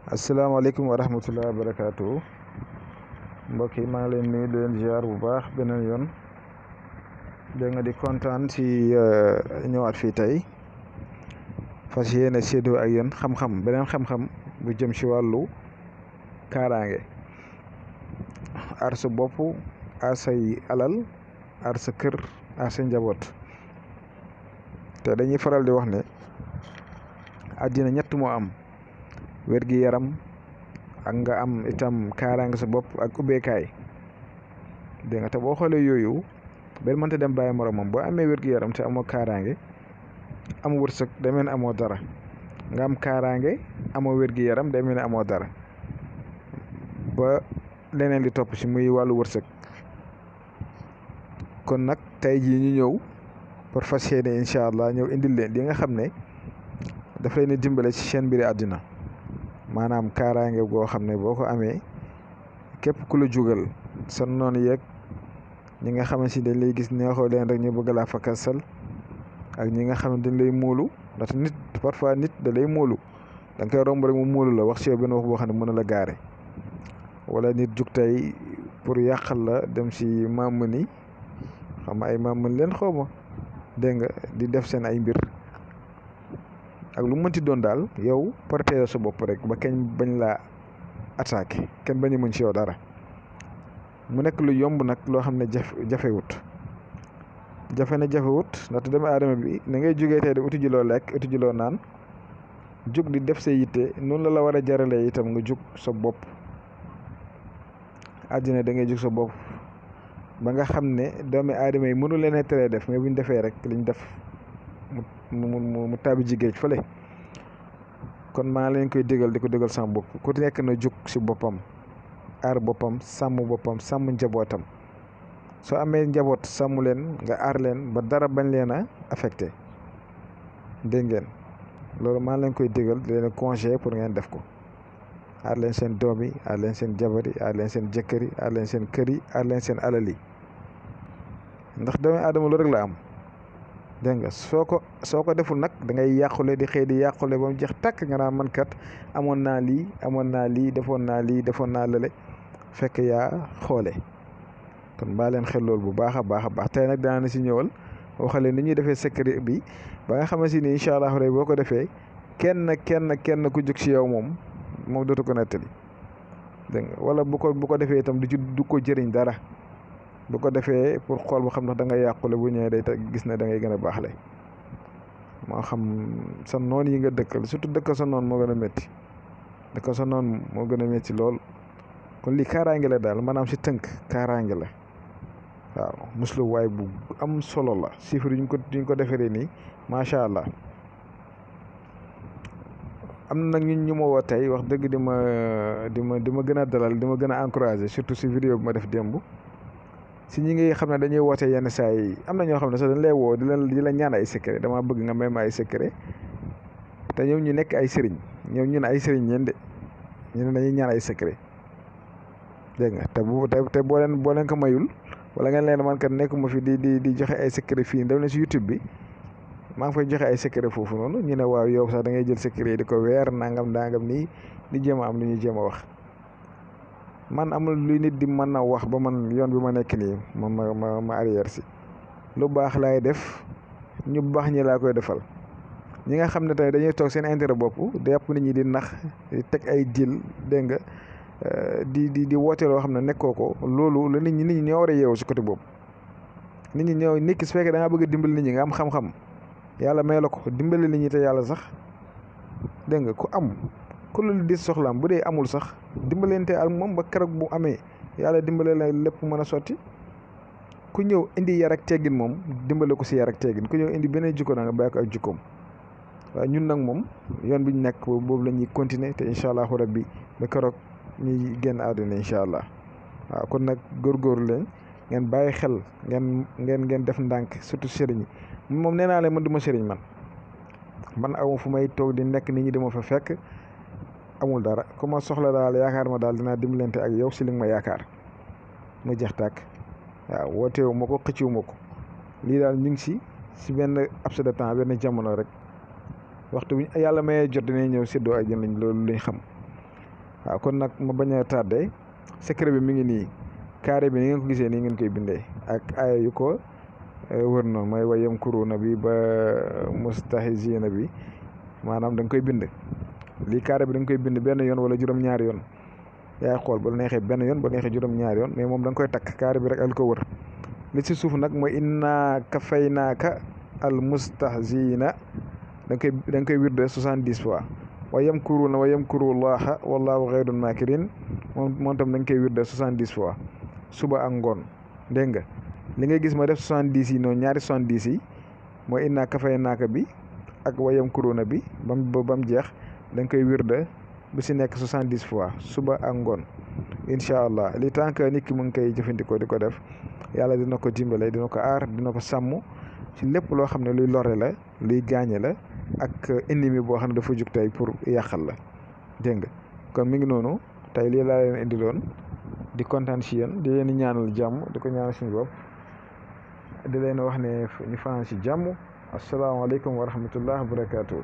asalaamaaleykum wa rahmatulah wa barakaatu mbokk yi maa ngi leen nuyu di leen ziar bu baax beneen yoon dégg nga di kontaan ci ñëwaat fii tey fas yéene séddoo ak yéen xam-xam beneen xam-xam bu jëm ci wàllu kaaraange aar sa bopp aar say alal aar sa kër aar sa njaboot te dañuy faral di wax ne àddina ñett moo am. wér gi yaram ak nga am itam kaaraange sa bopp ak ubbeekaay dégg nga te boo xoolee yooyu benn mënta dem bàyyi moromam boo amee wér gi yaram te amoo kaaraange am wërsëg day mel ne amoo dara nga am kaaraange amoo wér gi yaram day mel ne amoo dara ba leneen di topp ci muy wàllu wërsëg kon nag tey jii ñu ñëw pour fas yéene incha allah ñëw indil leen li nga xam ne daf leen di dimbale ci seen mbiri àddina maanaam kaaraange goo xam ne boo ko amee képp ku la jugal sa noon yeeg ñi nga xamante ni dañ lay gis neexoo leen rek ñu bëgg laa fakasal ak ñi nga xam ne dañ lay móolu ndaxte nit parfois nit da lay móolu da nga koy romb rek mu móolu la wax ci yow benn wax boo xam ne mën na la gaare wala nit jug tey pour yàqal la dem si maam ni xam nga ay maam mën leen xaw ma dégg nga di def seen ay mbir ak lu mënti doon daal yow protéger sa bopp rek ba kenn bañ laa attaqué kenn bañ a mën ci yow dara mu nekk lu yomb nag loo xam ne jafewut ndaxte doomu aadama bi na ngay jógee tey di uti ji loo lekk uti ji loo naan jug di def say yitte noonu la war a jaralee itam nga jug sa bopp àddina da ngay jug sa bopp ba nga xam ne doomu aadama yi mënu leen a teree def mais bu ñu defee rek liñ def mu tàbbi ji géej fële kon maa leen koy dégal di ko dégal sama bopp ku nekk na jug ci boppam aar boppam sàmm njabootam soo amee njaboot sàmm leen nga aar leen ba dara bañ leen a affecté dégg ngeen loolu maa leen koy dégal di leen conseillé pour ngeen def ko aar leen seen doom yi aar leen seen jabar yi aar leen seen jëkkër yi aar leen seen kër yi aar leen seen alal yi ndax doomu aadama loolu rek la am. dégg nga soo ko deful nag da ngay yàqule di xëy di yàqule ba mu jeex tàkk nga naan man kat amoon naa lii defoon naa lële fekk yaa xoole kon baa leen xel loolu bu baax a baax tey nag daana si ñëwal waxale ni ñuy defee secret bi ba nga xamante ni incha allah rek boo ko defee kenn ku jóg si yow moom dootu ko nettali dégg nga wala bu ko defee itam du ko jëriñ dara. bu ko defee pour xool bu xam ndax da nga yàqule bu ñëwee day gis ne da ngay gën a baaxle moo xam sa noon yi nga dëkkal surtout dëkkal sa noon moo gën a métti dëkkal sa noon moo gën a métti lool kon lii kaaraange la daal maanaam si tënk kaaraange la waaw musluwaay bu am solo la chiffre yuñ ko defaree nii macha allah am na nag ñun ñu ma woo tey wax dëgg di ma gën a dalal di ma gën a encouragé surtout si vidéo bi ma def démb si ñi ngi xam ne dañuy woote yenn saa yi am na ñoo xam ne sax dañ lay woo di la ñaan ay secret dama bëgg nga may ma ay secret te ñoom ñu nekk ay sëriñ ñoom ñu ne ay sëriñ ñeen de ñu ne dañuy ñaan ay secret dégg nga te boo leen ko mayul wala ngeen leen man kat nekkuma fi di joxe ay secret fii dem na si YouTube bi maa ngi fay joxe ay secret foofu noonu ñu ne waaw yow sax da ngay jël secret yi di ko weer nangam nii di jéem a am lu ñuy jéem a wax. man amul luy nit di mën a wax ba man yoon bi ma nekk nii ma arrière si lu baax laay def ñu baax ñi laa koy defal ñi nga xam ne tey dañuy toog seen intérêt bopp di yàpp nit ñi di nax di teg ay dil dégg nga di woote loo xam ne nekkoo ko loolu la nit ñi ñoo war a yeewu si côté boobu nit ki su fekkee da ngaa bëgg a dimbali nit ñi nga am xam-xam yàlla may la ko dimbali nit ñi te yàlla sax dégg nga ku am ku lu di soxlaam bu dee amul sax dimbalante ak moom ba keroog bu amee yàlla dimbale la lépp mën a sotti ku ñëw indi yar ak teggin moom dimbale ko si yar ak teggin ku ñëw indi beneen jikko na nga bàyyi ko ak jikkoom waaye ñun nag moom yoon bi ñu nekk boobu la ñuy continuer te incha allahu rabbi ba keroog ñuy génn àdduna incha allah waaw kon nag góorgóorlu leen ngeen bàyyi xel ngeen def ndànk surtout sëriñ yi moom nee naa leen man du ma sëriñ man aw fu may toog di nekk nit ñi dama fa fekk. amul dara ku ma soxla daal yaakaar ma daal dinaa dimbalante ak yow si li nga ma yaakaar mu jeex tàkk waaw wooteewu ma ko xëcciwu ma ko lii daal ñu ngi si benn abs de temps benn jamono rek waxtu bi yàlla mayee jot dinañ ñëw séddoo ak yéen loolu lañ xam waaw kon nag ma bañ a tardé secret bi mi ngi nii carré bi ni ngeen ko gisee nii ngeen koy bindee ak aaya yu ko wër noonu mooy wayam kuruna bi ba mustahizina bi maanaam da nga koy bind lii carré bi da nga koy bind benn yoon wala juróom-ñaari yoon yaay xool ba la neexee benn yoon ba la neexee juróom-ñaari yoon mais moom da nga koy takk carré bi rek al ko wër li ci suuf nag mooy inna kafaynaaka al mustahzina da nga koy wirde 70 fois wa yamkuruuna wa yamkurullaha wallahu xayrul makirin moom tam da nga koy wirde 70 fois suba ak ngoon dégg nga li ngay gis ma def 70 yi noonu ñaari 70 yi mooy inna kafaynaaka bi ak wa yamkuruuna bi ba mu jeex da nga koy wirde bu si nekk 70 fois suba ak ngoon incha allah li tant que nit ki mu ngi koy jëfandikoo di ko def yàlla dina ko dimbale dina ko aar dina ko sàmm ci lépp loo xam ne luy lore la luy gaañe la ak ennemi boo xam ne dafa jug tey pour yàqal la dégg nga kon mi ngi noonu tey lii laa leen indiloon di kontaan ci yéen di leen ñaanal jàmm di ko ñaanal suñu bopp di leen wax ne ñu fanaan ci jàmm asalaamaaleykum wa rahmatullah wa barakaatu.